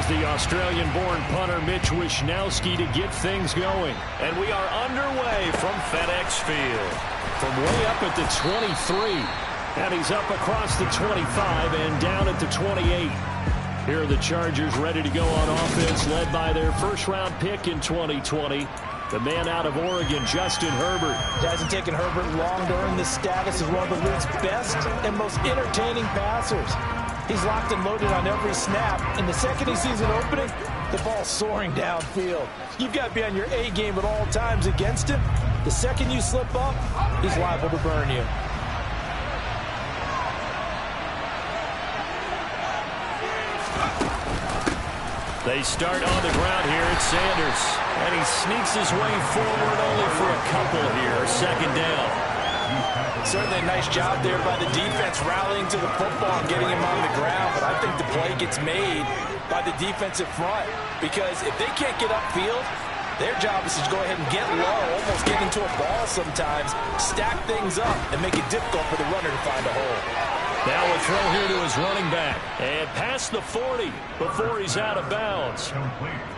Here's the Australian-born punter Mitch Wishnowski to get things going. And we are underway from FedEx Field. From way up at the 23. And he's up across the 25 and down at the 28. Here are the Chargers ready to go on offense, led by their first-round pick in 2020. The man out of Oregon, Justin Herbert. It hasn't taken Herbert long to earn this status as one of the league's best and most entertaining passers. He's locked and loaded on every snap. And the second he sees an opening, the ball's soaring downfield. You've got to be on your A game at all times against him. The second you slip up, he's liable to burn you. They start on the ground here. It's Sanders. And he sneaks his way forward only for a couple here. Second down. Certainly a nice job there by the defense rallying to the football and getting him on the ground. But I think the play gets made by the defensive front. Because if they can't get upfield, their job is to go ahead and get low, almost get into a ball sometimes, stack things up, and make it difficult for the runner to find a hole. Now a throw here to his running back. And past the 40 before he's out of bounds.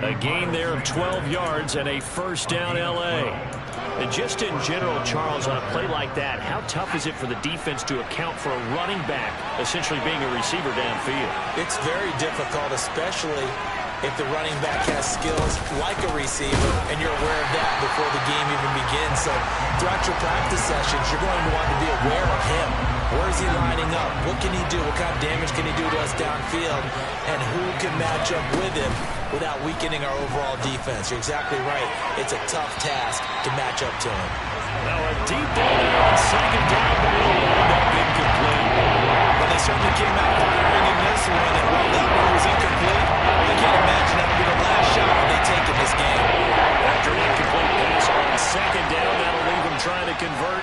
A gain there of 12 yards and a first down L.A. And just in general, Charles, on a play like that, how tough is it for the defense to account for a running back essentially being a receiver downfield? It's very difficult, especially if the running back has skills like a receiver, and you're aware of that before the game even begins. So throughout your practice sessions, you're going to want to be aware of him. Where is he lining up? What can he do? What kind of damage can he do to us downfield? And who can match up with him without weakening our overall defense? You're exactly right. It's a tough task to match up to him. Now a deep ball there on second down, but it'll wind up incomplete. But they certainly came out firing in this one, and while that one was incomplete, I can't imagine that would be the last shot they take in this game. After an incomplete pass on second down, that'll leave them trying to convert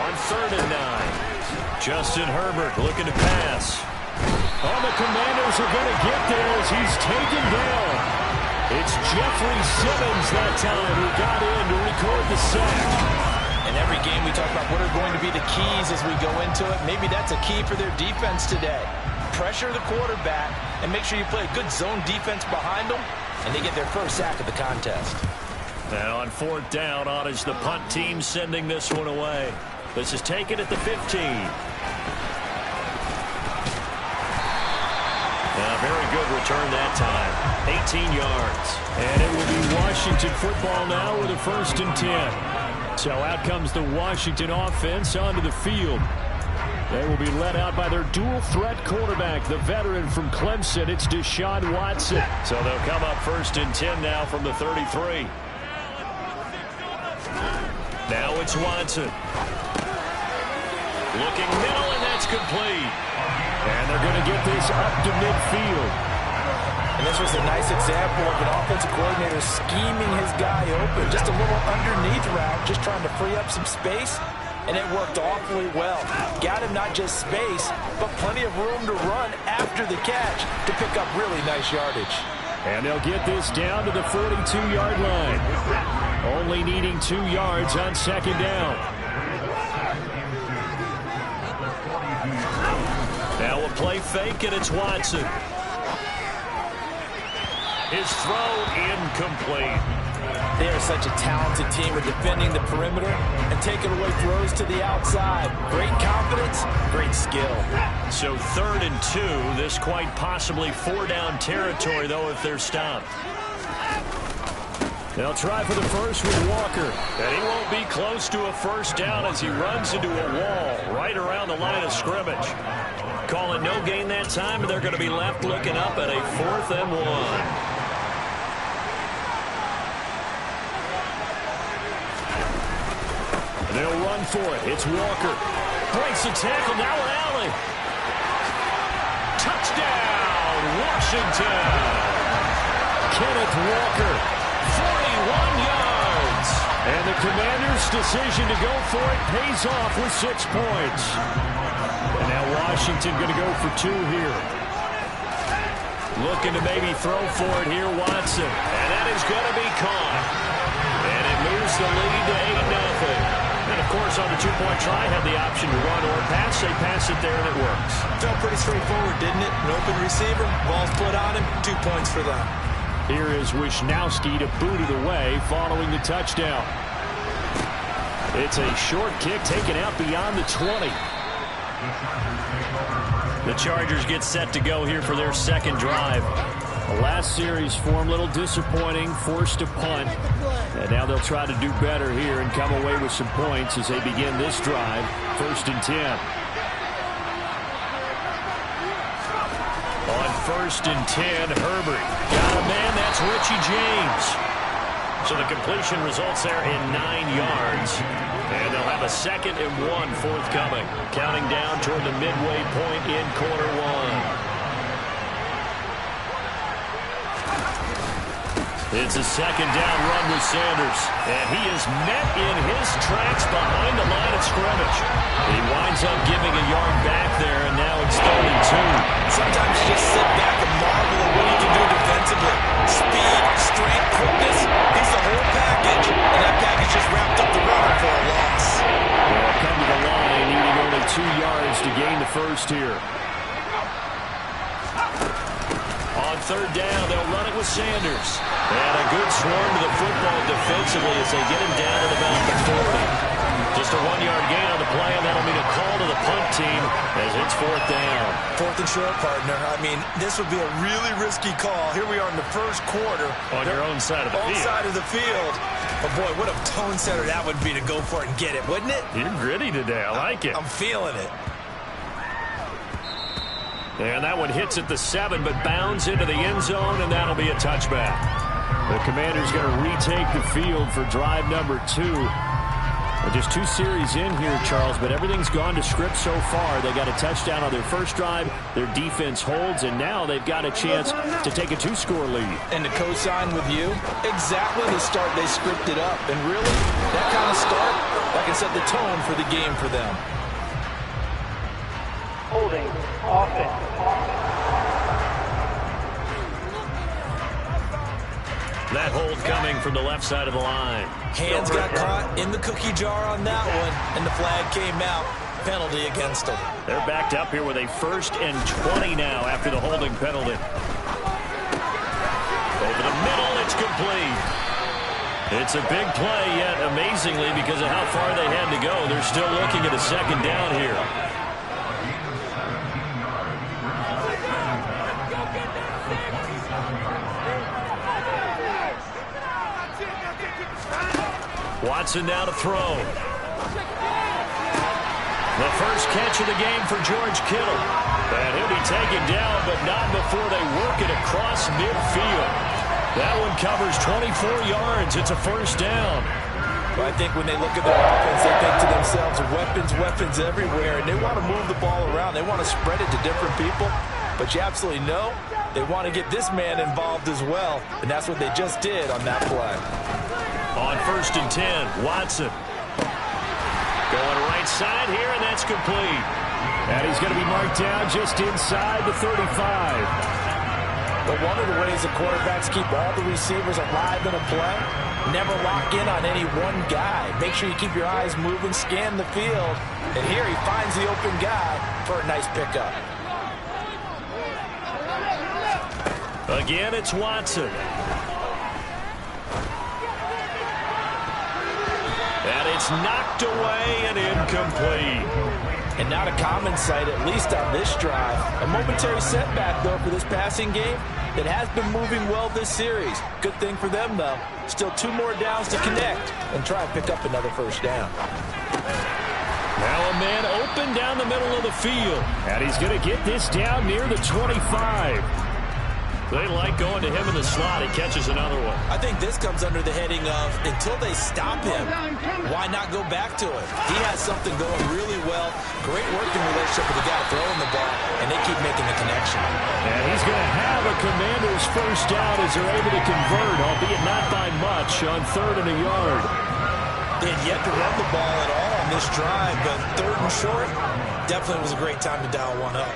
on 3rd and 9. Justin Herbert looking to pass. Oh, the Commanders are going to get there as he's taken down. It's Jeffrey Simmons that time who got in to record the sack. In every game we talk about what are going to be the keys as we go into it. Maybe that's a key for their defense today. Pressure the quarterback and make sure you play a good zone defense behind them, and they get their first sack of the contest. Now on 4th down, on is the punt team sending this one away. This is taken at the 15. Very good return that time. 18 yards. And it will be Washington football now with a 1st and 10. So out comes the Washington offense onto the field. They will be led out by their dual-threat quarterback, the veteran from Clemson. It's Deshaun Watson. So they'll come up 1st and 10 now from the 33. Now it's Watson. Looking middle, and that's complete. And they're going to get this up to midfield. And this was a nice example of an offensive coordinator scheming his guy open. Just a little underneath route, just trying to free up some space. And it worked awfully well. Got him not just space, but plenty of room to run after the catch to pick up really nice yardage. And they'll get this down to the 42-yard line. Only needing 2 yards on 2nd down. Now a play fake, and it's Watson. His throw incomplete. They are such a talented team at defending the perimeter and taking away throws to the outside. Great confidence, great skill. So 3rd and 2, this quite possibly 4-down territory, though, if they're stopped. They'll try for the first with Walker. And he won't be close to a first down as he runs into a wall right around the line of scrimmage. Call it no gain that time, and they're going to be left looking up at a 4th and 1. They'll run for it. It's Walker. Breaks the tackle. Now an alley. Touchdown, Washington. Kenneth Walker, 41 yards. And the Commanders' decision to go for it pays off with 6 points. And now Washington going to go for 2 here. Looking to maybe throw for it here, Watson. And that is going to be caught. And it moves the lead to 8-0. And, of course, on the two-point try, had the option to run or pass. They pass it there, and it works. Felt pretty straightforward, didn't it? An open receiver, ball's put on him, 2 points for them. Here is Wisnowski to boot it away following the touchdown. It's a short kick taken out beyond the 20. The Chargers get set to go here for their second drive. The last series form a little disappointing, forced to punt. And now they'll try to do better here and come away with some points as they begin this drive. 1st and 10. On 1st and 10, Herbert. Got a man, that's Richie James. So the completion results there in 9 yards. And they'll have a 2nd and 1 forthcoming. Counting down toward the midway point in quarter 1. It's a 2nd down run with Sanders. And he is met in his tracks behind the line of scrimmage. He winds up giving a yard back there, and now it's 3rd and 2. Sometimes you just sit back and marvel at what he can do defensively. Speed, strength, quickness. He's the whole package. And that package just wrapped up the runner for a loss. They'll come to the line, needing only 2 yards to gain the first here. On 3rd down, they'll run it with Sanders. And a good swarm to the football defensively as they get him down at about the 40. Just a 1-yard gain on the play, and that'll mean a call to the punt team as it's 4th down. 4th and short, partner. I mean, this would be a really risky call. Here we are in the first quarter. On your own side of the field. Own side of the field. But, boy, what a tone setter that would be to go for it and get it, wouldn't it? You're gritty today. I like it. I'm feeling it. And that one hits at the 7, but bounds into the end zone, and that'll be a touchback. The Commanders going to retake the field for drive number 2. Just 2 series in here, Charles, but everything's gone to script so far. They got a touchdown on their first drive. Their defense holds, and now they've got a chance to take a 2-score lead. And to co-sign with you, exactly the start they scripted up. And really, that kind of start, that can set the tone for the game for them. Holding offense. That hold coming from the left side of the line. Hands got caught in the cookie jar on that one, and the flag came out. Penalty against them. They're backed up here with a 1st and 20 now after the holding penalty. Over the middle, it's complete. It's a big play, yet amazingly, because of how far they had to go, they're still looking at a 2nd down here. Watson now to throw. The first catch of the game for George Kittle. And he'll be taken down, but not before they work it across midfield. That one covers 24 yards. It's a 1st down. Well, I think when they look at their offense, they think to themselves, weapons everywhere, and they want to move the ball around. They want to spread it to different people. But you absolutely know they want to get this man involved as well, and that's what they just did on that play. On 1st and 10, Watson. Going right side here, and that's complete. And he's going to be marked down just inside the 35. But one of the ways the quarterbacks keep all the receivers alive in a play, never lock in on any one guy. Make sure you keep your eyes moving, scan the field. And here he finds the open guy for a nice pickup. Again, it's Watson. And it's knocked away and incomplete. And not a common sight, at least on this drive. A momentary setback, though, for this passing game that has been moving well this series. Good thing for them, though. Still 2 more downs to connect and try and pick up another 1st down. Now a man open down the middle of the field. And he's going to get this down near the 25. They like going to him in the slot. He catches another one. I think this comes under the heading of, until they stop him, why not go back to it? He has something going really well. Great working relationship with the guy throwing the ball, and they keep making the connection. And he's going to have a Commanders 1st down as they're able to convert, albeit not by much, on 3rd and a yard. They had yet to run the ball at all on this drive, but 3rd and short, definitely was a great time to dial one up.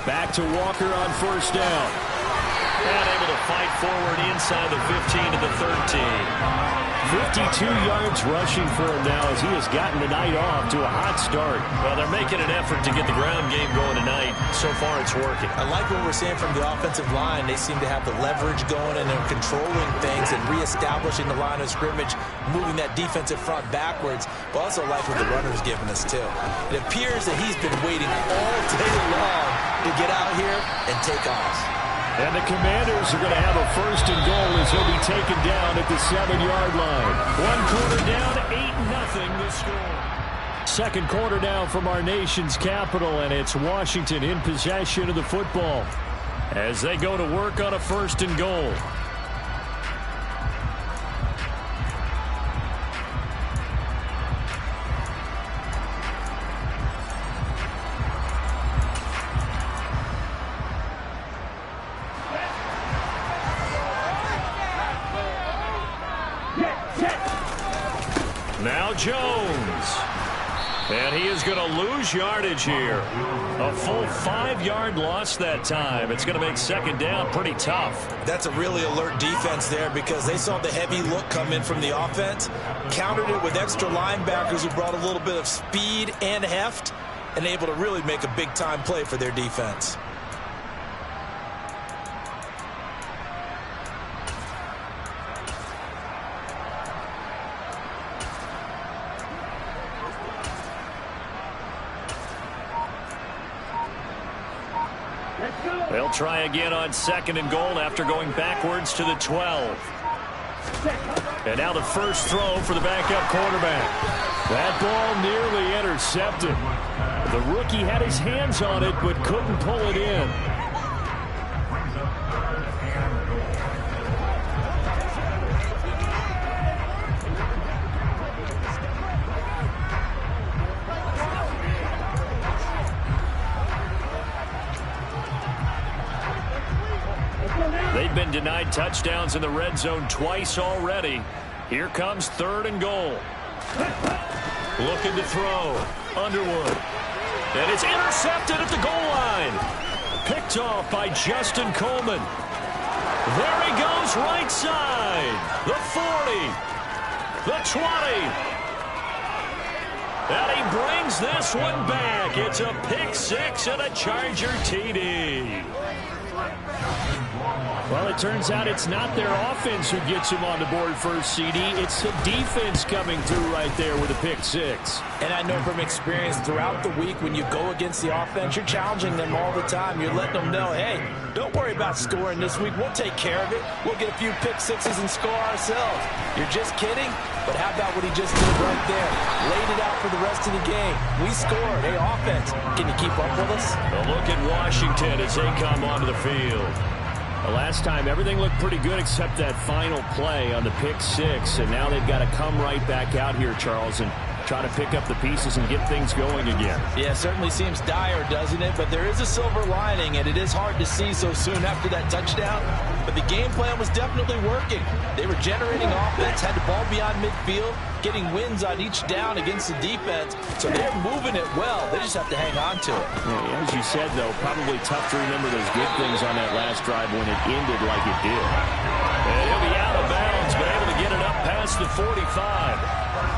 Back to Walker on 1st down. And able to fight forward inside the 15 to the 13. 52 yards rushing for him now as he has gotten the night off to a hot start. Well, they're making an effort to get the ground game going tonight. So far, it's working. I like what we're seeing from the offensive line. They seem to have the leverage going, and they're controlling things and reestablishing the line of scrimmage, moving that defensive front backwards. But also like what the runner's giving us, too. It appears that he's been waiting all day long to get out here and take off. And the Commanders are going to have a first and goal as he'll be taken down at the 7-yard line. One quarter down, 8-0 the score. Second quarter now from our nation's capital, and it's Washington in possession of the football as they go to work on a first and goal. Now Jones. And he is going to lose yardage here. A full 5-yard loss that time. It's going to make second down pretty tough. That's a really alert defense there because they saw the heavy look come in from the offense, countered it with extra linebackers who brought a little bit of speed and heft, and able to really make a big-time play for their defense. They'll try again on second and goal after going backwards to the 12. And now the first throw for the backup quarterback. That ball nearly intercepted. The rookie had his hands on it but couldn't pull it in. They've been denied touchdowns in the red zone twice already. Here comes third and goal. Looking to throw. Underwood. And it's intercepted at the goal line. Picked off by Justin Coleman. There he goes right side. The 40. The 20. And he brings this one back. It's a pick six and a Charger TD. Well, it turns out it's not their offense who gets him on the board first, CD. It's the defense coming through right there with a pick six. And I know from experience throughout the week when you go against the offense, you're challenging them all the time. You're letting them know, hey, don't worry about scoring this week. We'll take care of it. We'll get a few pick sixes and score ourselves. You're just kidding? But how about what he just did right there? Laid it out for the rest of the game. We scored. Hey, offense, can you keep up with us? A look at Washington as they come onto the field. The last time, everything looked pretty good except that final play on the pick six. And now they've got to come right back out here, Charles, and try to pick up the pieces and get things going again. Yeah, certainly seems dire, doesn't it? But there is a silver lining, and it is hard to see so soon after that touchdown. But the game plan was definitely working. They were generating offense, had the ball beyond midfield, getting wins on each down against the defense. So they're moving it well. They just have to hang on to it. Yeah, as you said, though, probably tough to remember those good things on that last drive when it ended like it did. And he'll be out of bounds, but able to get it up past the 45.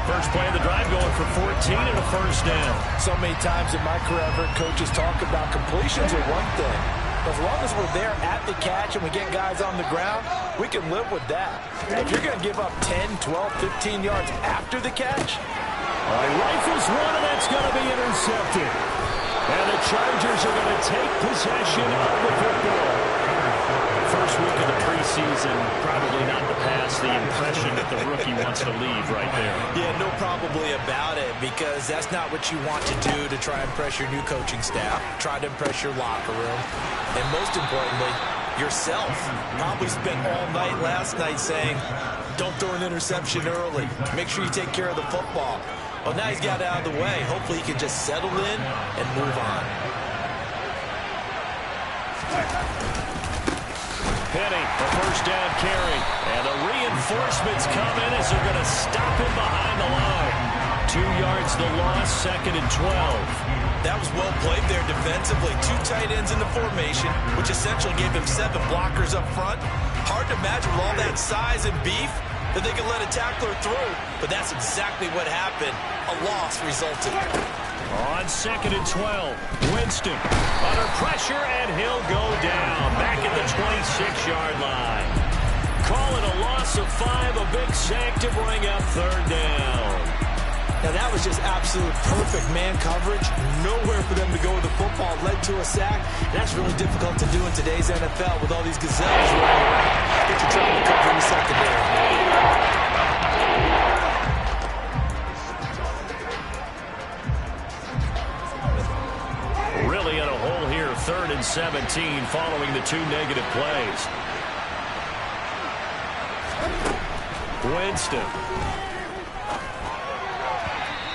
First play of the drive going for 14 and a first down. So many times in my career, I've heard coaches talk about completions are one thing. But as long as we're there at the catch and we get guys on the ground, we can live with that. If you're going to give up 10, 12, 15 yards after the catch, rifles one, and that's going to be intercepted. And the Chargers are going to take possession of the football. First week of the preseason, probably not to pass the impression that the rookie wants to leave right there. Yeah, no probably about it, because that's not what you want to do to try and impress your new coaching staff, try to impress your locker room, and most importantly, yourself. Probably spent all night last night saying, don't throw an interception early. Make sure you take care of the football. Well, now he's got it out of the way. Hopefully he can just settle in and move on. Penny, a first down carry. And the reinforcements come in as they're going to stop him behind the line. 2 yards the loss, second and 12. That was well played there defensively. 2 tight ends in the formation, which essentially gave him 7 blockers up front. Hard to imagine with all that size and beef that they could let a tackler through, but that's exactly what happened. A loss resulted. On 2nd and 12, Winston under pressure, and he'll go down back at the 26-yard line. Call it a loss of 5, a big sack to bring up 3rd down. Now that was just absolute perfect man coverage. Nowhere for them to go with the football. Led to a sack. That's really difficult to do in today's NFL with all these gazelles running around that you're trying to cover in the secondary. Really in a hole here, 3rd and 17 following the 2 negative plays. Winston.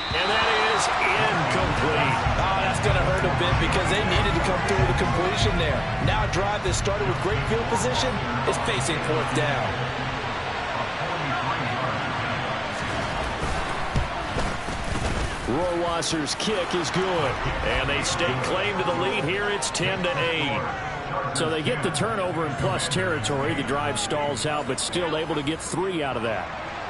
And that is incomplete. Oh, that's going to hurt a bit because they needed to come through with a completion there. Now a drive that started with great field position is facing 4th down. Rohrwasser's kick is good, and they stake claim to the lead here. It's 10-8. So they get the turnover in plus territory. The drive stalls out, but still able to get 3 out of that.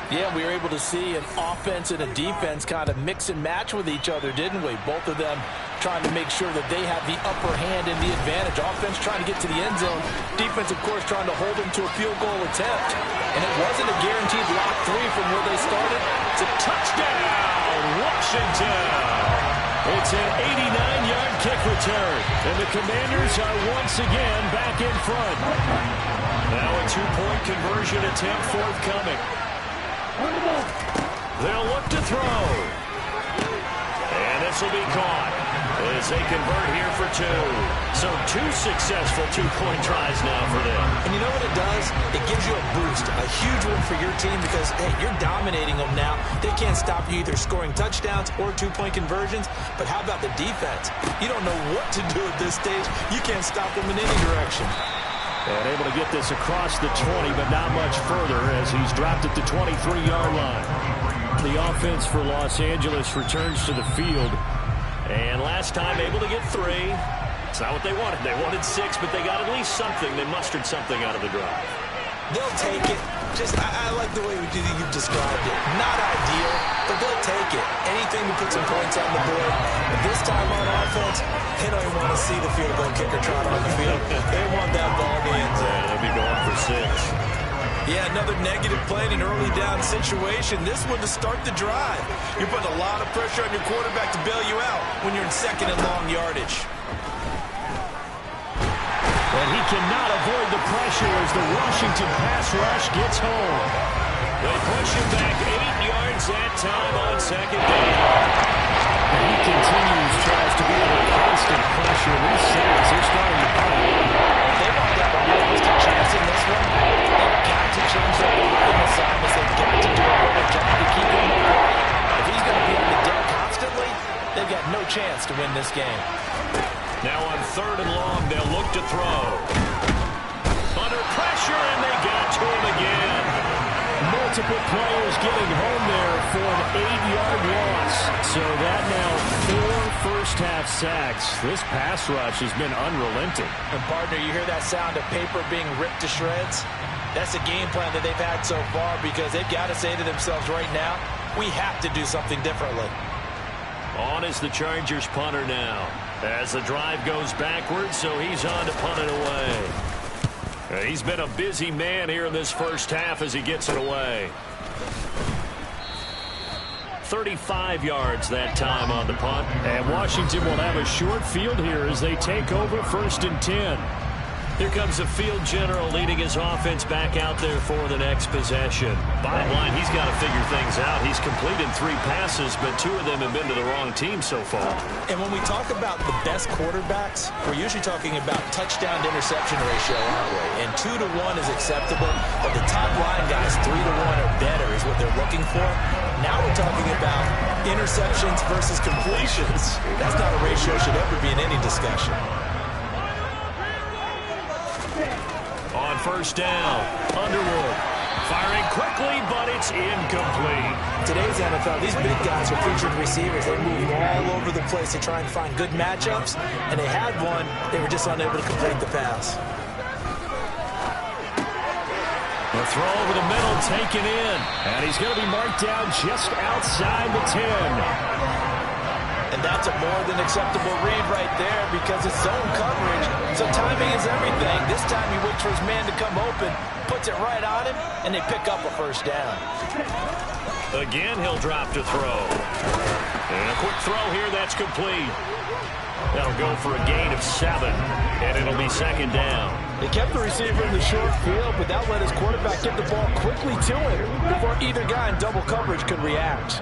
Yeah, we were able to see an offense and a defense kind of mix and match with each other, didn't we? Both of them trying to make sure that they have the upper hand and the advantage. Offense trying to get to the end zone. Defense, of course, trying to hold them to a field goal attempt. And it wasn't a guaranteed lock 3 from where they started. It's a touchdown, Washington. It's an 89-yard kick return, and the Commanders are once again back in front. Now a 2-point conversion attempt forthcoming. They'll look to throw. And this will be caught as they convert here for 2. So 2 successful 2-point tries now for them. And you know what it does? It gives you a boost, a huge one for your team because, hey, you're dominating them now. They can't stop you either scoring touchdowns or 2-point conversions. But how about the defense? You don't know what to do at this stage. You can't stop them in any direction. And able to get this across the 20, but not much further as he's dropped at the 23-yard line. The offense for Los Angeles returns to the field. And last time able to get 3. It's not what they wanted. They wanted 6, but they got at least something. They mustered something out of the drive. They'll take it. I like the way you've described it. Not ideal, but they'll take it. Anything to put some points on the board. But this time on offense, they don't even want to see the field goal kicker trot on the field. They want that ball in the end zone. Yeah, they'll be going for 6. Yeah, another negative play in an early down situation. This one to start the drive. You're putting a lot of pressure on your quarterback to bail you out when you're in 2nd and long yardage. And he cannot avoid the pressure as the Washington pass rush gets home. They push him back 8 yards that time on 2nd down. And he continues, tries to be under constant pressure. These sacks, they're starting to pop. They want to have a realistic chance in this one. They've got to change their blocking assignments. They've got to do a better job to keep him upright. If he's going to be on the deck constantly, they've got no chance to win this game. Now on 3rd and long, they'll look to throw. Under pressure, and they got to him again. Multiple players getting home there for an 8-yard loss. So that now 4 first-half sacks. This pass rush has been unrelenting. And, partner, you hear that sound of paper being ripped to shreds? That's the game plan that they've had so far because they've got to say to themselves right now, we have to do something differently. On is the Chargers punter now. As the drive goes backwards, so he's on to punt it away. He's been a busy man here in this first half as he gets it away. 35 yards that time on the punt. And Washington will have a short field here as they take over 1st and 10. Here comes the field general leading his offense back out there for the next possession. Bottom line, he's got to figure things out. He's completed 3 passes, but 2 of them have been to the wrong team so far. And when we talk about the best quarterbacks, we're usually talking about touchdown to interception ratio, aren't we? And 2 to 1 is acceptable, but the top line guys, 3 to 1 or better is what they're looking for. Now we're talking about interceptions versus completions. That's not a ratio should ever be in any discussion. On 1st down, Underwood firing quickly, but it's incomplete. Today's NFL, these big guys are featured receivers. They move all over the place to try and find good matchups, and they had one. They were just unable to complete the pass. throw over the middle, taken in. And he's going to be marked down just outside the 10. And that's a more than acceptable read right there because it's zone coverage, so timing is everything. This time he waits for his man to come open, puts it right on him, and they pick up a first down. Again, he'll drop to throw. And a quick throw here, that's complete. That'll go for a gain of 7, and it'll be second down. They kept the receiver in the short field, but that let his quarterback get the ball quickly to him before either guy in double coverage could react.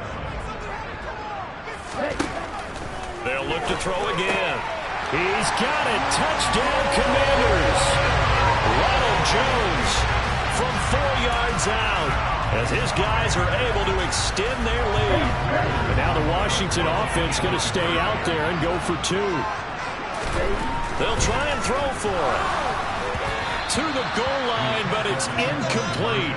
They'll look to throw again. He's got it. Touchdown, Commanders. Ronald Jones from 4 yards out as his guys are able to extend their lead. And now the Washington offense going to stay out there and go for 2. They'll try and throw for it. To the goal line, but it's incomplete.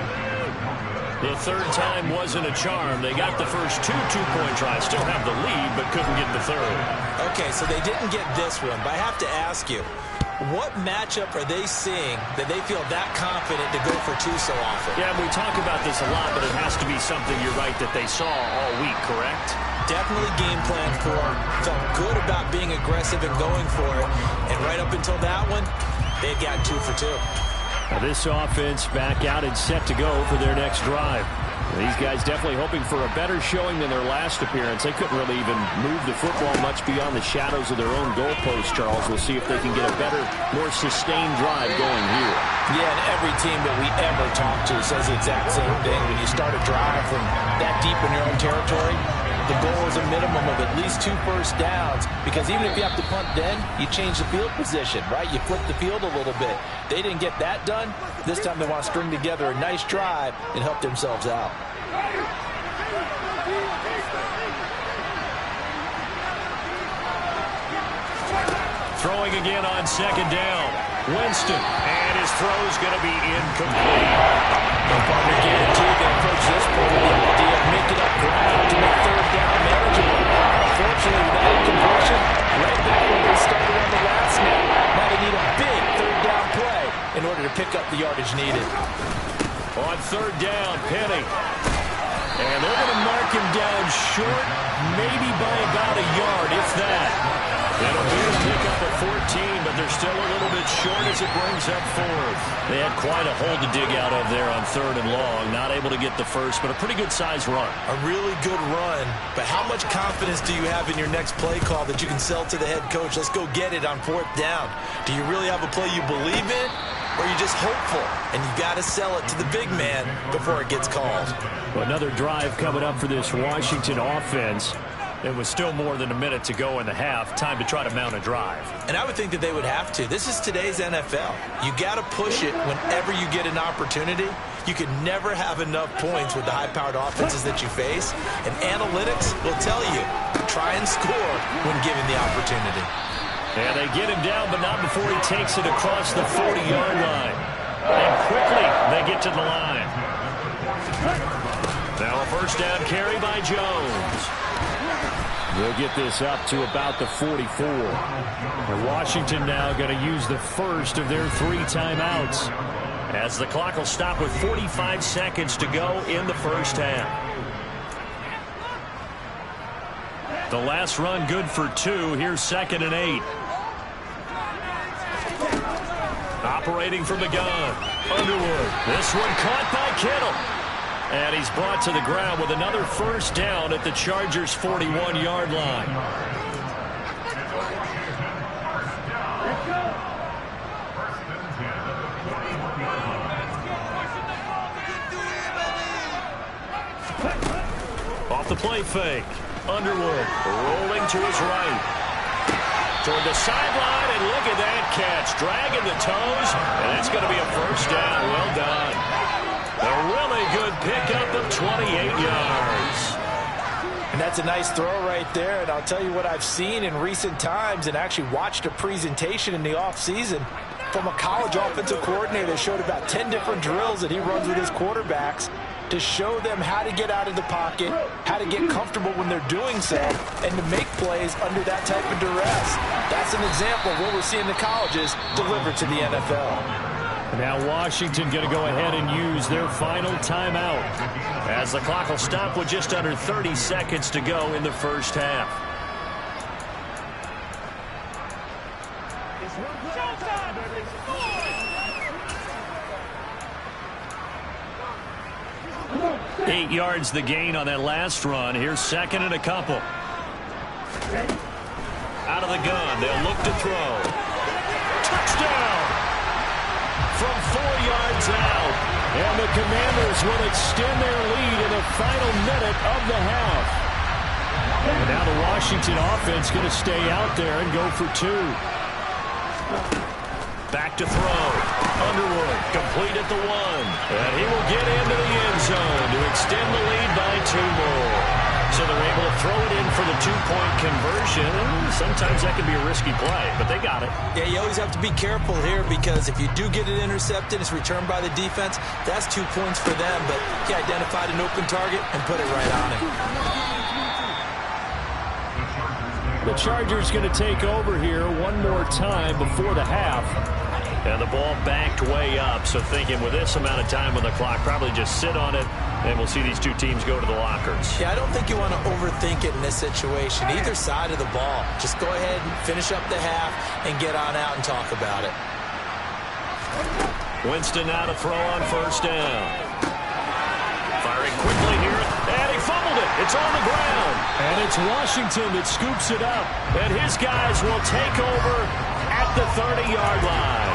The third time wasn't a charm. They got the first 2 two-point tries. Still have the lead, but couldn't get the third. Okay, so they didn't get this one, but I have to ask you, what matchup are they seeing that they feel that confident to go for 2 so often? Yeah, we talk about this a lot, but it has to be something, you're right, that they saw all week, correct? Definitely game plan for them. Felt good about being aggressive and going for it. And right up until that one, they'd gotten 2 for 2. Now this offense back out and set to go for their next drive. These guys definitely hoping for a better showing than their last appearance. They couldn't really even move the football much beyond the shadows of their own goalpost, Charles. We'll see if they can get a better, more sustained drive going here. Yeah, and every team that we ever talk to says the exact same thing. When you start a drive from that deep in your own territory, the goal is a minimum of at least 2 first downs, because even if you have to punt then, you change the field position, right? You flip the field a little bit. They didn't get that done. This time they want to string together a nice drive and help themselves out. Throwing again on second down. Winston, and his throw's going to be incomplete. The partner guaranteed they approach this point with the idea of making up ground to make third down manageable. Unfortunately, with that incompletion, right back when they started on the last snap. Now they need a big third down play in order to pick up the yardage needed. On third down, Penny. And they're going to mark him down short, maybe by about a yard, if that. It'll be a pickup of 14, but they're still a little bit short as it brings up 4th. They had quite a hole to dig out of there on 3rd and long. Not able to get the first, but a pretty good-sized run. A really good run, but how much confidence do you have in your next play call that you can sell to the head coach? Let's go get it on 4th down. Do you really have a play you believe in, or are you just hopeful, and you got to sell it to the big man before it gets called? Well, another drive coming up for this Washington offense. It was still more than a minute to go in the half. Time to try to mount a drive. And I would think that they would have to. This is today's NFL. You got to push it whenever you get an opportunity. You can never have enough points with the high-powered offenses that you face. And analytics will tell you, try and score when given the opportunity. And they get him down, but not before he takes it across the 40-yard line. And quickly, they get to the line. Now a first down carry by Jones. They'll get this up to about the 44. And Washington now going to use the first of their 3 timeouts, as the clock will stop with 45 seconds to go in the first half. The last run good for 2. Here's 2nd and 8. Operating from the gun. Underwood. This one caught by Kittle. And he's brought to the ground with another first down at the Chargers' 41-yard line. Off the play fake. Underwood rolling to his right. Toward the sideline, and look at that catch. Dragging the toes, and that's going to be a first down. Well done. A really good pickup of 28 yards. And that's a nice throw right there. And I'll tell you what I've seen in recent times, and actually watched a presentation in the offseason from a college offensive coordinator that showed about 10 different drills that he runs with his quarterbacks to show them how to get out of the pocket, how to get comfortable when they're doing so, and to make plays under that type of duress. That's an example of what we're seeing the colleges deliver to the NFL. Now Washington going to go ahead and use their final timeout, as the clock will stop with just under 30 seconds to go in the first half. Eight yards the gain on that last run. Here's second and a couple. Out of the gun, they'll look to throw. Touchdown! From 4 yards out. And the Commanders will extend their lead in the final minute of the half. And now the Washington offense going to stay out there and go for two. Back to throw. Underwood complete at the 1. And he will get into the end zone to extend the lead by 2 more. So they're able to throw it in for the 2-point conversion. Sometimes that can be a risky play, but they got it. Yeah, you always have to be careful here, because if you do get it intercepted, it's returned by the defense. That's 2 points for them, but he identified an open target and put it right on him. The Chargers going to take over here one more time before the half. And the ball backed way up, so thinking with this amount of time on the clock, probably just sit on it, and we'll see these two teams go to the lockers. Yeah, I don't think you want to overthink it in this situation. Either side of the ball. Just go ahead and finish up the half and get on out and talk about it. Winston now to throw on first down. Firing quickly here, and he fumbled it. It's on the ground. And it's Washington that scoops it up. And his guys will take over at the 30-yard line.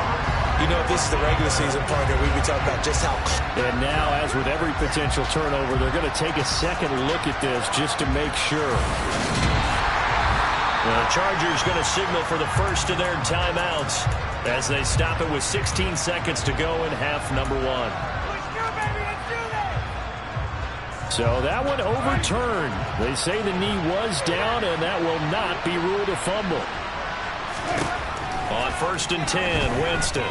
You know, if this is the regular season, partner, we'd be talking about just how... And now, as with every potential turnover, they're going to take a second look at this just to make sure. The Chargers going to signal for the first of their timeouts as they stop it with 16 seconds to go in half number 1. So that one overturned. They say the knee was down, and that will not be ruled a fumble. On first and 10, Winston.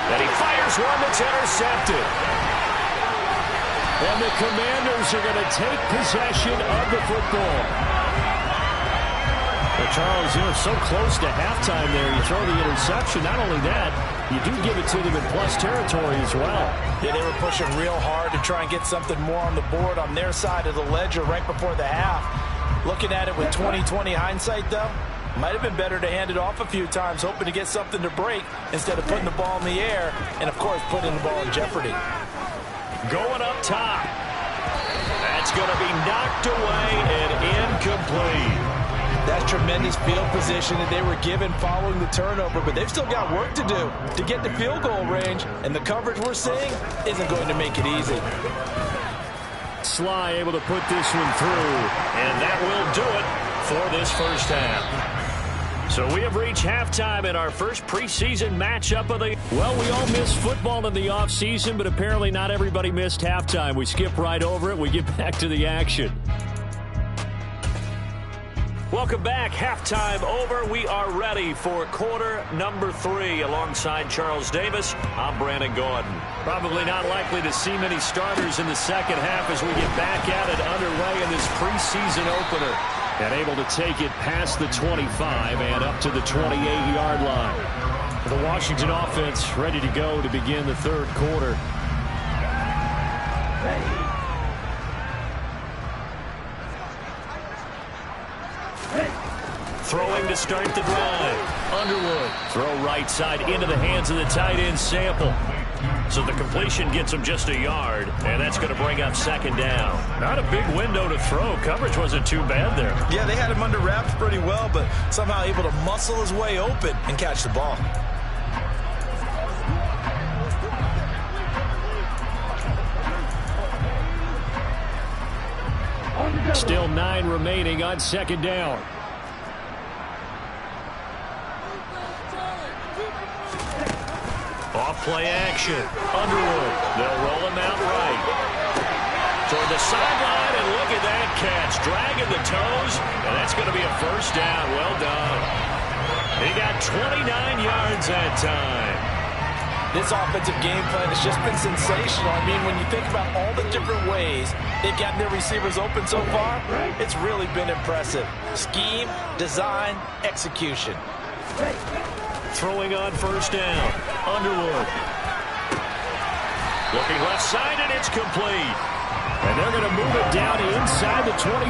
And he fires one that's intercepted. And the Commanders are going to take possession of the football. Well, Charles, you're so close to halftime there. You throw the interception. Not only that, you do give it to them in plus territory as well. Yeah, they were pushing real hard to try and get something more on the board on their side of the ledger right before the half. Looking at it with 20/20 hindsight, though, might have been better to hand it off a few times, hoping to get something to break instead of putting the ball in the air and, of course, putting the ball in jeopardy. Going up top. That's going to be knocked away and incomplete. That's tremendous field position that they were given following the turnover, but they've still got work to do to get the field goal range, and the coverage we're seeing isn't going to make it easy. Sly able to put this one through, and that will do it for this first half. So we have reached halftime in our first preseason matchup of the... Well, we all missed football in the offseason, but apparently not everybody missed halftime. We skip right over it. We get back to the action. Welcome back. Halftime over. We are ready for quarter number 3 alongside Charles Davis. I'm Brandon Gordon. Probably not likely to see many starters in the second half as we get back at it underway in this preseason opener. And able to take it past the 25 and up to the 28-yard line. The Washington offense ready to go to begin the third quarter. Throwing to start the drive. Underwood. Throw right side into the hands of the tight end Sample. So the completion gets him just a yard, and that's going to bring up second down. Not a big window to throw. Coverage wasn't too bad there. Yeah, they had him under wraps pretty well, but somehow able to muscle his way open and catch the ball. Still 9 remaining on second down. Off-play action. Underwood. They'll roll him out right. Toward the sideline, and look at that catch. Dragging the toes, and that's going to be a first down. Well done. He got 29 yards that time. This offensive game plan has just been sensational. I mean, when you think about all the different ways they've gotten their receivers open so far, it's really been impressive. Scheme, design, execution. throwing on first down. Underwood. Looking left side, and it's complete. And they're going to move it down inside the 25.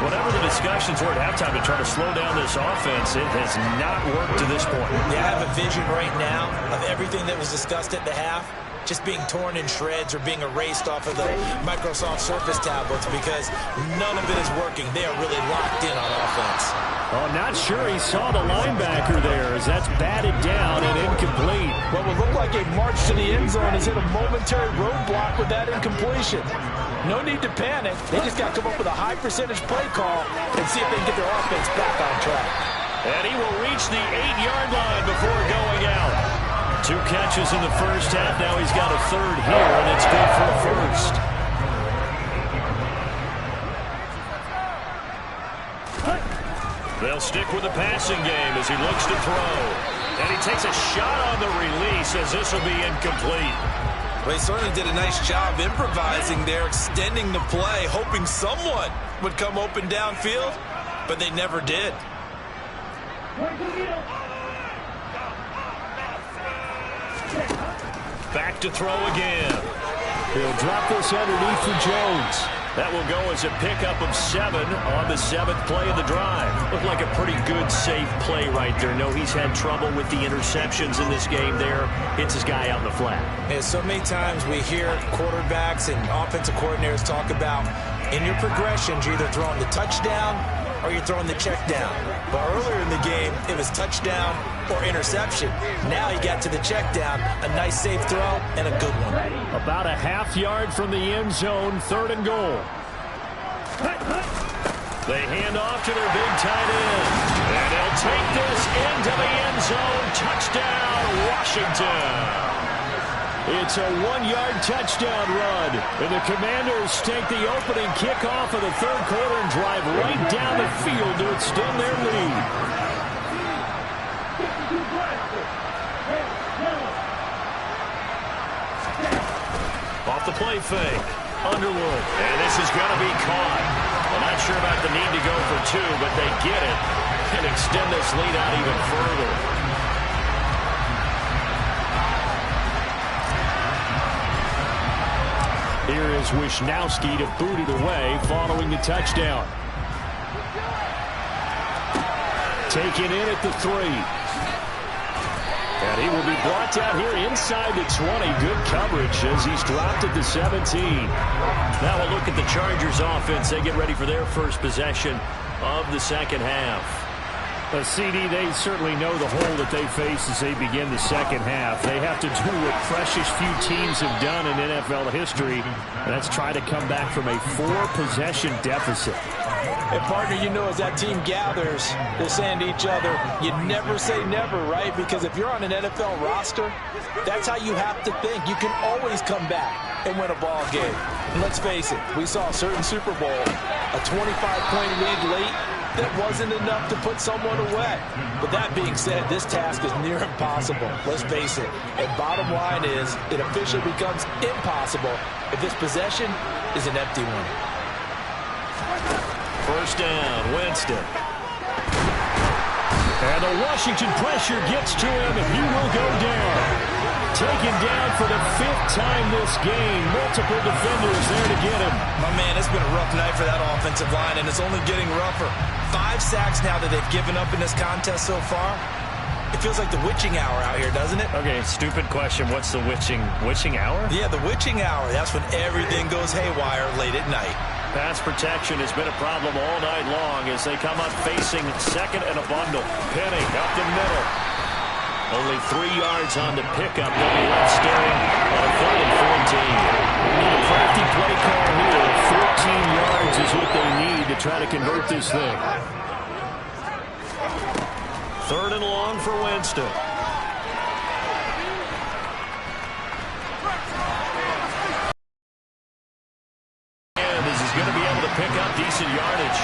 Whatever the discussions were at halftime to try to slow down this offense, it has not worked to this point. Yeah, I have a vision right now of everything that was discussed at the half just being torn in shreds or being erased off of the Microsoft Surface tablets because none of it is working. They are really locked in on offense. Oh, not sure he saw the linebacker there as that's batted down and incomplete. What would look like a march to the end zone has hit a momentary roadblock with that incompletion. No need to panic. They just got to come up with a high percentage play call and see if they can get their offense back on track. And he will reach the 8-yard line before going out. 2 catches in the first half. Now he's got a third here, and it's good for a first. They'll stick with the passing game as he looks to throw. And he takes a shot on the release as this will be incomplete. Well, he certainly did a nice job improvising there, extending the play, hoping someone would come open downfield, but they never did. Back to throw again. He'll drop this underneath for Jones. That will go as a pickup of 7 on the 7th play of the drive. Looked like a pretty good, safe play right there. No, he's had trouble with the interceptions in this game there. Hits his guy out in the flat. Yeah, so many times we hear quarterbacks and offensive coordinators talk about in your progressions, you're either throwing the touchdown or you're throwing the check down. But earlier in the game, it was touchdown or interception. Now he got to the check down, a nice safe throw, and a good one. About a half yard from the end zone, 3rd and goal. They hand off to their big tight end. And they'll take this into the end zone. Touchdown, Washington. It's a 1-yard touchdown run. And the Commanders take the opening kickoff of the 3rd quarter and drive right down the field to extend their lead. Off the play fake. Underwood. And this is going to be caught. I'm not sure about the need to go for 2, but they get it and extend this lead out even further. Here is Wisnowski to boot it away following the touchdown. Taken in at the 3. And he will be brought down here inside the 20. Good coverage as he's dropped at the 17. Now we'll look at the Chargers offense. They get ready for their first possession of the second half. CD, they certainly know the hole that they face as they begin the second half. They have to do what precious few teams have done in NFL history, and that's try to come back from a 4-possession deficit. And, partner, you know as that team gathers, they're saying to each other, you never say never, right? Because if you're on an NFL roster, that's how you have to think. You can always come back and win a ball game. And let's face it, we saw a certain Super Bowl, a 25-point lead late, that wasn't enough to put someone away. But that being said, this task is near impossible. Let's face it. And bottom line is, it officially becomes impossible if this possession is an empty one. First down, Winston. And the Washington pressure gets to him, and he will go down. Taken down for the 5th time this game. Multiple defenders there to get him. My man, it's been a rough night for that offensive line, and it's only getting rougher. 5 sacks now that they've given up in this contest so far. It feels like the witching hour out here, doesn't it? Okay, stupid question. What's the witching hour? Yeah, the witching hour. That's when everything goes haywire late at night. Pass protection has been a problem all night long as they come up facing 2nd and a bundle. Penning up the middle. Only 3 yards on the pickup. They'll be left staring on a 3rd and 14. Need a crafty play call here. 14 yards is what they need to try to convert this thing. 3rd and long for Winston. And this is going to be able to pick up decent yardage.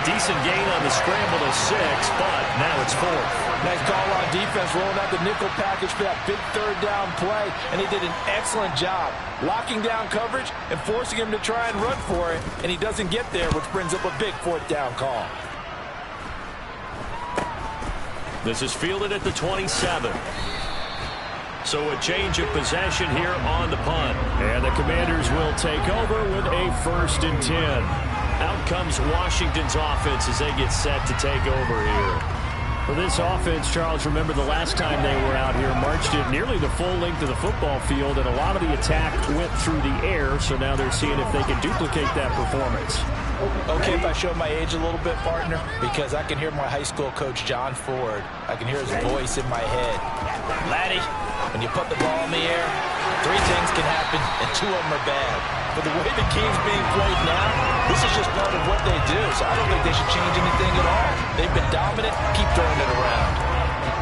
Decent gain on the scramble to 6, but now it's 4th. Nice call on defense, rolling out the nickel package for that big 3rd down play, and he did an excellent job locking down coverage and forcing him to try and run for it, and he doesn't get there, which brings up a big 4th down call. This is fielded at the 27. So a change of possession here on the punt. And the Commanders will take over with a 1st and 10. Out comes Washington's offense as they get set to take over here. For this offense, Charles, remember the last time they were out here, marched it nearly the full length of the football field, and a lot of the attack went through the air, so now they're seeing if they can duplicate that performance. Okay, if I show my age a little bit, partner, because I can hear my high school coach, John Ford. I can hear his voice in my head. Laddie, when you put the ball in the air, 3 things can happen, and 2 of them are bad. But the way the game's being played now, this is just part of what they do, so I don't think they should change anything at all. They've been dominant. Keep throwing it around.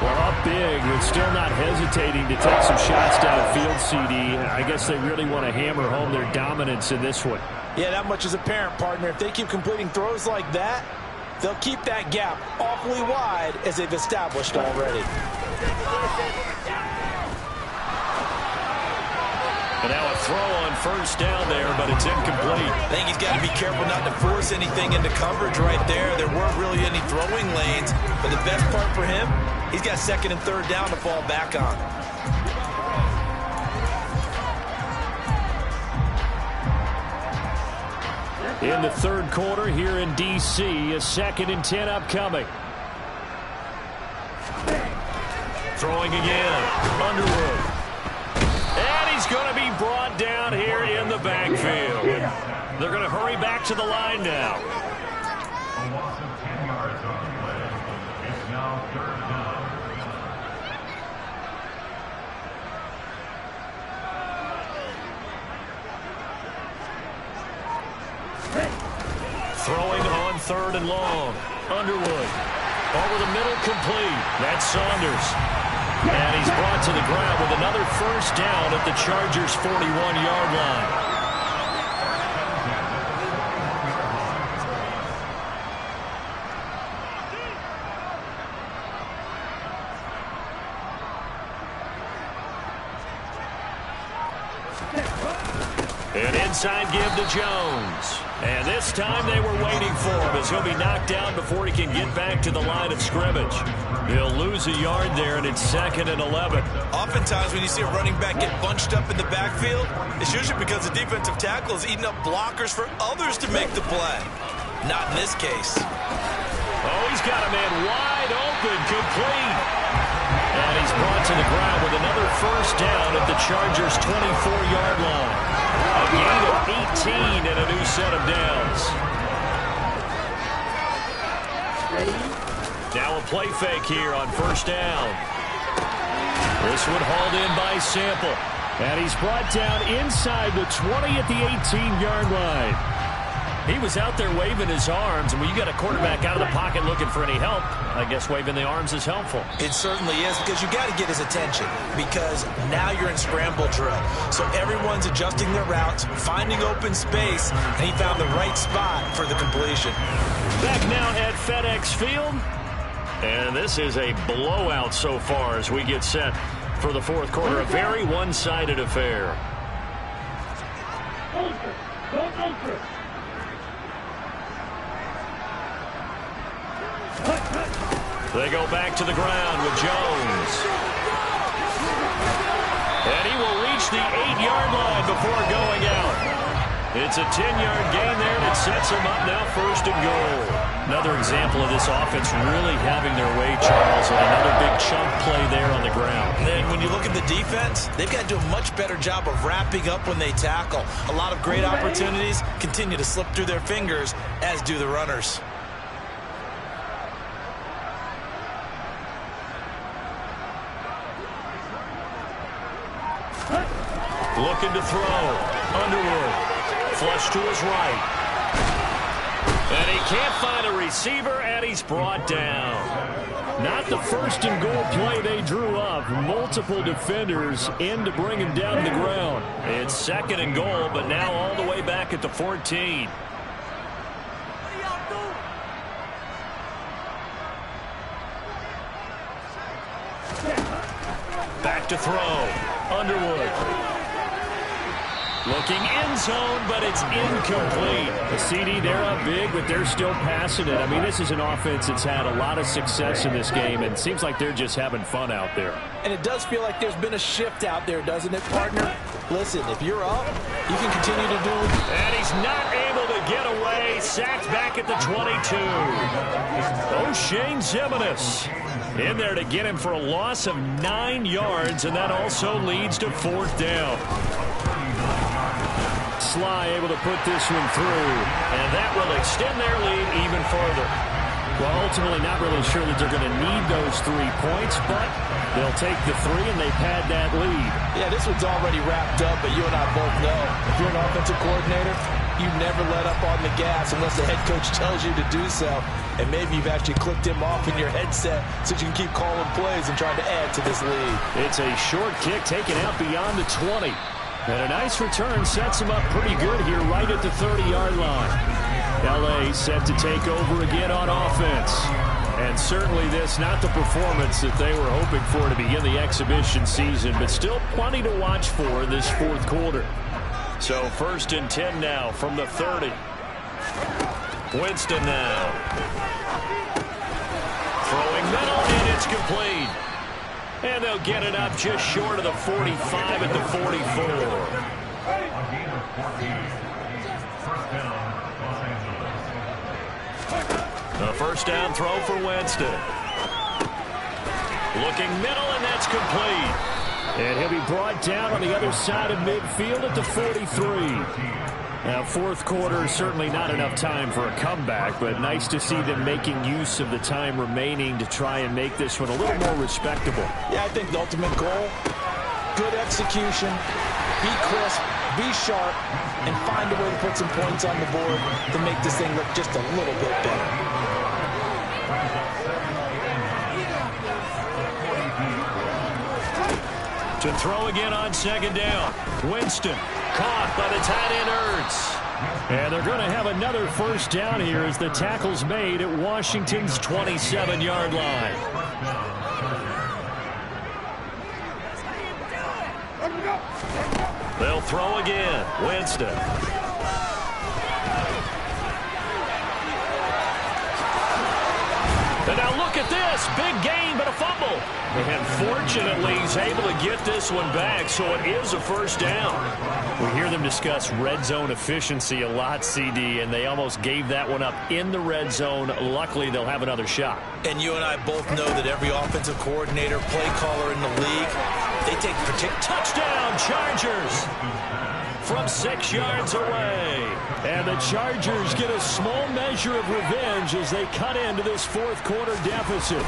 Well, up big, but still not hesitating to take some shots downfield, CD. I guess they really want to hammer home their dominance in this one. Yeah, that much is apparent, partner. If they keep completing throws like that, they'll keep that gap awfully wide as they've established already. And now a throw on 1st down there, but it's incomplete. I think he's got to be careful not to force anything into coverage right there. There weren't really any throwing lanes, but the best part for him, he's got 2nd and 3rd down to fall back on. In the 3rd quarter here in D.C., a 2nd and 10 upcoming. Throwing again, Underwood. And he's going to be brought down here in the backfield. They're going to hurry back to the line now. A loss of 10 yards on the play. It's now 3rd down. Throwing on 3rd and long. Underwood. Over the middle, complete. That's Saunders. And he's brought to the ground with another 1st down at the Chargers' 41-yard line. An inside give to Jones. And this time they were waiting for him as he'll be knocked down before he can get back to the line of scrimmage. He'll lose a yard there, and it's 2nd and 11. Oftentimes when you see a running back get bunched up in the backfield, it's usually because the defensive tackle is eating up blockers for others to make the play. Not in this case. Oh, he's got a man wide open, complete. And he's brought to the ground with another 1st down at the Chargers' 24-yard line. A gain of 18 and a new set of downs. Now a play fake here on 1st down. This one hauled in by Sample. And he's brought down inside the 20 at the 18-yard line. He was out there waving his arms, and when you got a quarterback out of the pocket looking for any help, I guess waving the arms is helpful. It certainly is, because you got to get his attention, because now you're in scramble drill. So everyone's adjusting their routes, finding open space, and he found the right spot for the completion. Back now at FedEx Field, and this is a blowout so far as we get set for the 4th quarter. A very one-sided affair. They go back to the ground with Jones. And he will reach the 8-yard line before going out. It's a 10-yard gain there, and it sets him up now 1st and goal. Another example of this offense really having their way, Charles, and another big chunk play there on the ground. And then when you look at the defense, they've got to do a much better job of wrapping up when they tackle. A lot of great opportunities continue to slip through their fingers, as do the runners. Looking to throw. Underwood. Flush to his right. And he can't find a receiver, and he's brought down. Not the 1st and goal play they drew up. Multiple defenders in to bring him down to the ground. It's 2nd and goal, but now all the way back at the 14. Back to throw. Underwood. Looking end zone, but it's incomplete. The CD, they're up big, but they're still passing it. I mean, this is an offense that's had a lot of success in this game, and it seems like they're just having fun out there. And it does feel like there's been a shift out there, doesn't it, partner? Listen, if you're up, you can continue to do it. And he's not able to get away. Sacked back at the 22. O'Shane Zimenez in there to get him for a loss of 9 yards, and that also leads to 4th down. Sly able to put this one through, and that will extend their lead even further. Well, ultimately not really sure that they're going to need those 3 points, but they'll take the 3 and they pad that lead. Yeah, this one's already wrapped up, but you and I both know if you're an offensive coordinator, you never let up on the gas unless the head coach tells you to do so. And maybe you've actually clicked him off in your headset so you can keep calling plays and trying to add to this lead. It's a short kick taken out beyond the 20. And a nice return sets him up pretty good here right at the 30-yard line. L.A. set to take over again on offense. And certainly this, not the performance that they were hoping for to begin the exhibition season, but still plenty to watch for in this 4th quarter. So 1st and 10 now from the 30. Winston now. Throwing middle, and it's complete. And they'll get it up just short of the 45 at the 44. A gain of 14. First down, Los Angeles. The first down throw for Winston. Looking middle, and that's complete. And he'll be brought down on the other side of midfield at the 43. Now, 4th quarter, certainly not enough time for a comeback, but nice to see them making use of the time remaining to try and make this one a little more respectable. Yeah, I think the ultimate goal, good execution, be crisp, be sharp, and find a way to put some points on the board to make this thing look just a little bit better. To throw again on 2nd down. Winston caught by the tight end Ertz. And they're going to have another first down here as the tackle's made at Washington's 27-yard line. They'll throw again. Winston. And now look at this. Big gain, but a fumble. And fortunately, he's able to get this one back, so it is a first down. We hear them discuss red zone efficiency a lot, CD, and they almost gave that one up in the red zone. Luckily, they'll have another shot. And you and I both know that every offensive coordinator, play caller in the league, they take particular... Touchdown, Chargers! From 6 yards away. And the Chargers get a small measure of revenge as they cut into this 4th quarter deficit.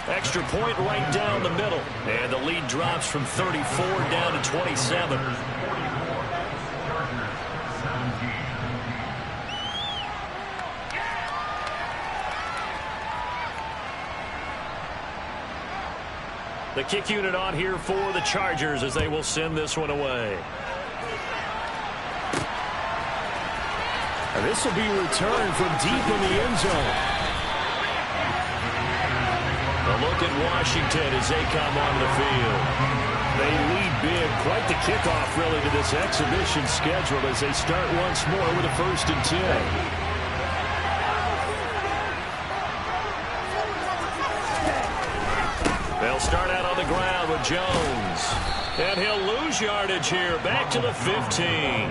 Extra point right down the middle. And the lead drops from 34 down to 27. The kick unit on here for the Chargers as they will send this one away. And this will be returned from deep in the end zone. A look at Washington as they come on the field. They lead big. Quite the kickoff, really, to this exhibition schedule as they start once more with a 1st and 10. They'll start out on the ground with Jones. And he'll lose yardage here. Back to the 15.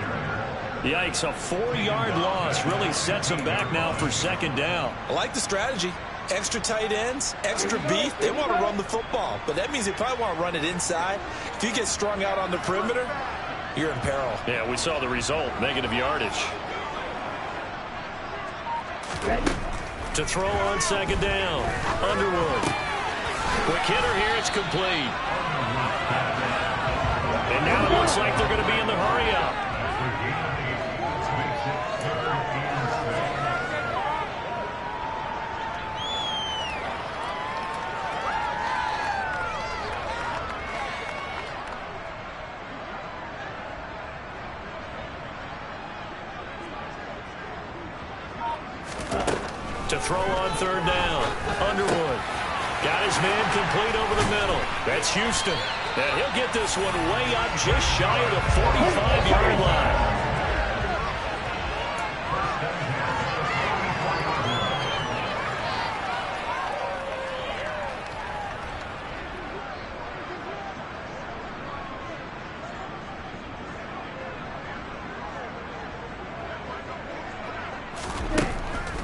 Yikes, a 4-yard loss really sets him back now for 2nd down. I like the strategy. Extra tight ends, extra beef. They want to run the football, but that means they probably want to run it inside. If you get strung out on the perimeter, you're in peril. Yeah, we saw the result, negative yardage. To throw on 2nd down, Underwood. Quick hitter here, it's complete. And now it looks like they're going to be in the hurry-up. To throw on 3rd down, Underwood. Got his man complete over the middle. That's Houston. And he'll get this one way up just shy of the 45-yard line.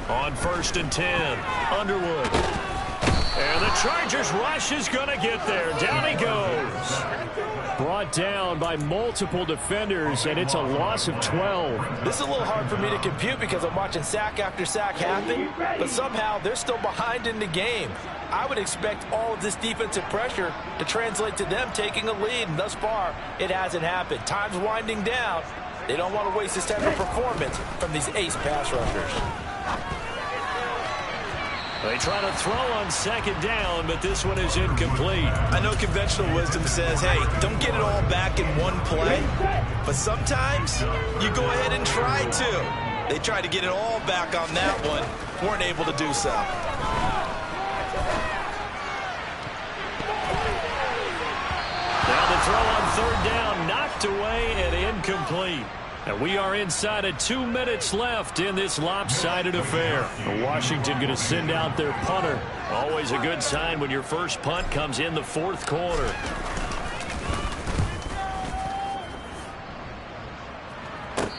On 1st and 10, Underwood. And the Chargers rush is going to get there. Down he goes. Brought down by multiple defenders, and it's a loss of 12. This is a little hard for me to compute because I'm watching sack after sack happen, but somehow they're still behind in the game. I would expect all of this defensive pressure to translate to them taking a lead, and thus far, it hasn't happened. Time's winding down. They don't want to waste this type of performance from these ace pass rushers. They try to throw on 2nd down, but this one is incomplete. I know conventional wisdom says, hey, don't get it all back in one play. But sometimes you go ahead and try to. They tried to get it all back on that one. Weren't able to do so. Now the throw on 3rd down, knocked away and incomplete. And we are inside of 2 minutes left in this lopsided affair. Washington going to send out their punter. Always a good sign when your first punt comes in the 4th quarter.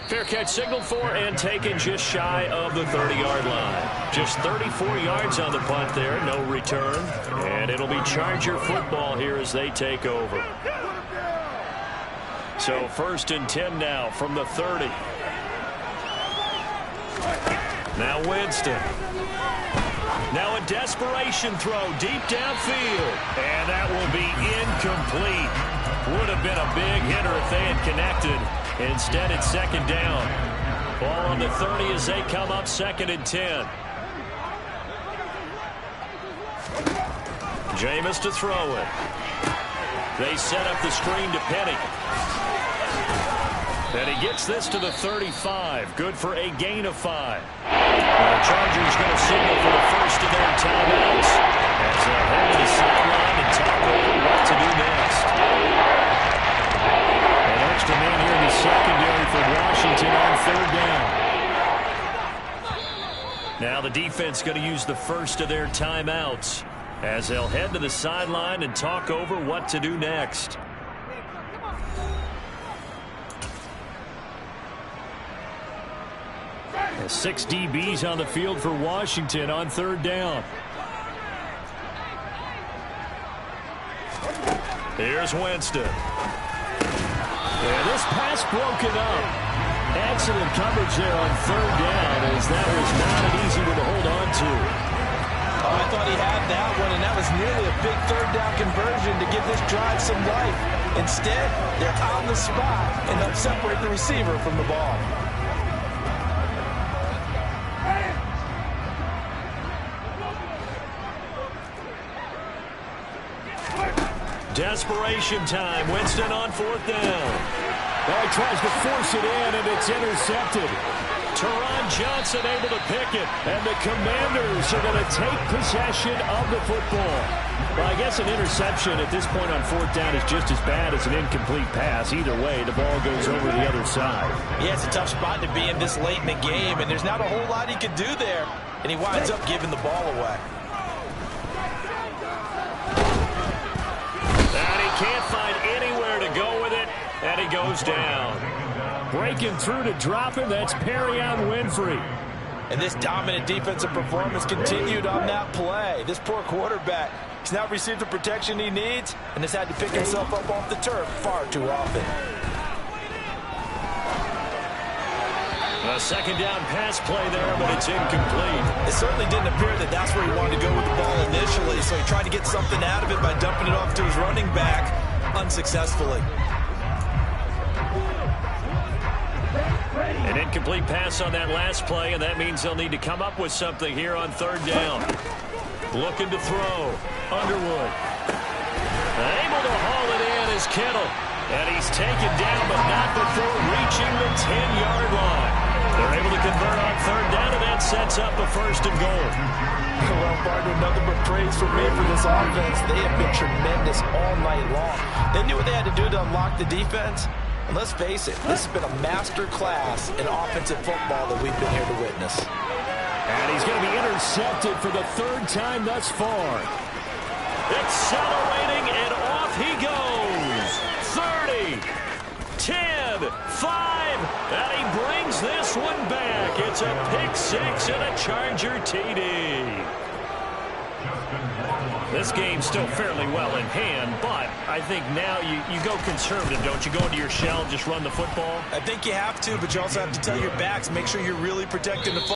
Fair catch signaled for and taken just shy of the 30-yard line. Just 34 yards on the punt there, no return. And it'll be Charger football here as they take over. So 1st and 10 now from the 30. Now Winston. Now a desperation throw deep downfield. And that will be incomplete. Would have been a big hitter if they had connected. Instead, it's 2nd down. Ball on the 30 as they come up 2nd and 10. Jameis to throw it. They set up the screen to Penny. And he gets this to the 35. Good for a gain of 5. The Chargers going to signal for the first of their timeouts as they'll head to the sideline and talk over what to do next. An extra man here in the secondary for Washington on 3rd down. Now the defense going to use the first of their timeouts as they'll head to the sideline and talk over what to do next. 6 DBs on the field for Washington on 3rd down. Here's Winston. And this pass broken up. Excellent coverage there on 3rd down as that was not an easy one to hold on to. Oh, I thought he had that one, and that was nearly a big 3rd down conversion to give this drive some life. Instead, they're on the spot and help separate the receiver from the ball. Desperation time. Winston on 4th down. Well, he tries to force it in, and it's intercepted. Teron Johnson able to pick it, and the Commanders are going to take possession of the football. Well, I guess an interception at this point on 4th down is just as bad as an incomplete pass. Either way, the ball goes over the other side. Yeah, it's a tough spot to be in this late in the game, and there's not a whole lot he could do there, and he winds up giving the ball away. And he can't find anywhere to go with it, and he goes down. Breaking through to drop him, that's Perrion Winfrey. And this dominant defensive performance continued on that play. This poor quarterback, he's not received the protection he needs and has had to pick himself up off the turf far too often. A 2nd down pass play there, but it's incomplete. It certainly didn't appear that that's where he wanted to go with the ball initially, so he tried to get something out of it by dumping it off to his running back unsuccessfully. An incomplete pass on that last play, and that means they'll need to come up with something here on 3rd down. Looking to throw. Underwood. Able to haul it in is Kittle. And he's taken down, but not before reaching the 10-yard line. They're able to convert on third down, and that sets up a first and goal. Well, partner, nothing but praise for me for this offense. They have been tremendous all night long. They knew what they had to do to unlock the defense. And let's face it, this has been a master class in offensive football that we've been here to witness. And he's going to be intercepted for the third time thus far. Accelerating, and off he goes. 30, 10, 5, and he brings this one back. It's a pick six and a Charger TD. This game's still fairly well in hand, but I think now you go conservative, don't you? Go into your shell and just run the football? I think you have to, but you also have to tell your backs, make sure you're really protecting the football.